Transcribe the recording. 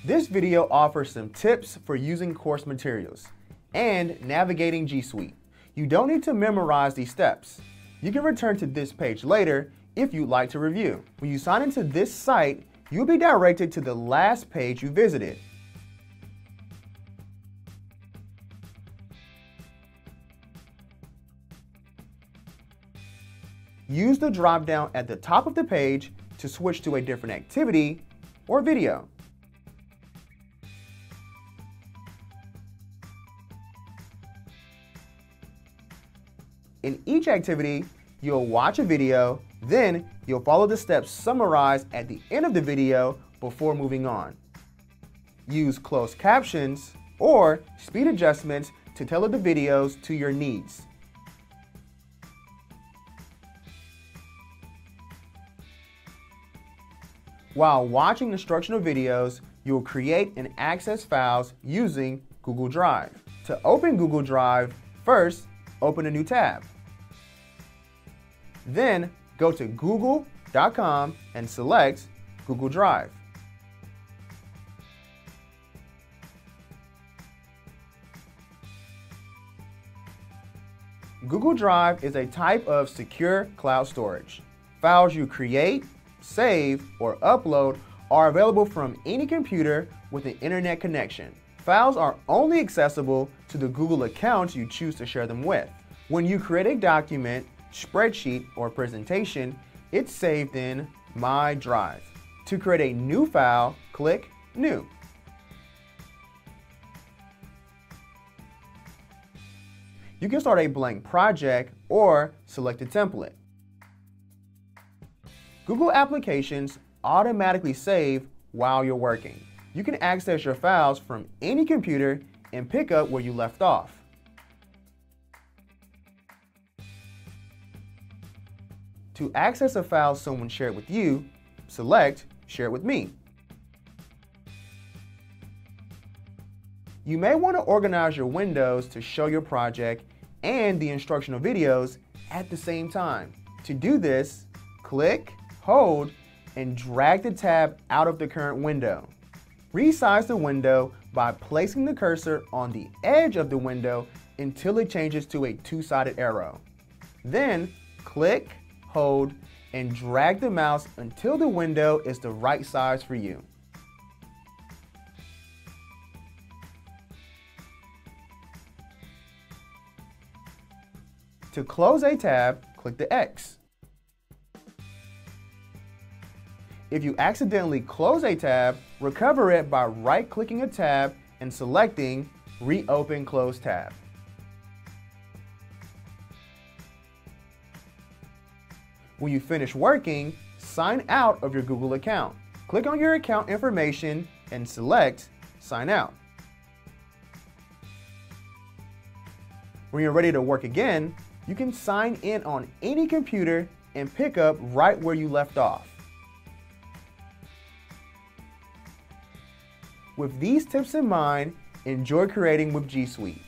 This video offers some tips for using course materials and navigating G Suite. You don't need to memorize these steps. You can return to this page later if you'd like to review. When you sign into this site, you'll be directed to the last page you visited. Use the drop-down at the top of the page to switch to a different activity or video. In each activity, you'll watch a video, then you'll follow the steps summarized at the end of the video before moving on. Use closed captions or speed adjustments to tailor the videos to your needs. While watching instructional videos, you'll create and access files using Google Drive. To open Google Drive, first, open a new tab. Then, go to google.com and select Google Drive. Google Drive is a type of secure cloud storage. Files you create, save, or upload are available from any computer with an internet connection. Files are only accessible to the Google accounts you choose to share them with. When you create a document, spreadsheet, or presentation, it's saved in My Drive. To create a new file, click New. You can start a blank project or select a template. Google applications automatically save while you're working. You can access your files from any computer and pick up where you left off. To access a file someone shared with you, select Share with Me. You may want to organize your windows to show your project and the instructional videos at the same time. To do this, click, hold, and drag the tab out of the current window. Resize the window by placing the cursor on the edge of the window until it changes to a two-sided arrow. Then, click, hold, and drag the mouse until the window is the right size for you. To close a tab, click the X. If you accidentally close a tab, recover it by right-clicking a tab and selecting Reopen Closed Tab. When you finish working, sign out of your Google account. Click on your account information and select Sign Out. When you're ready to work again, you can sign in on any computer and pick up right where you left off. With these tips in mind, enjoy creating with G Suite.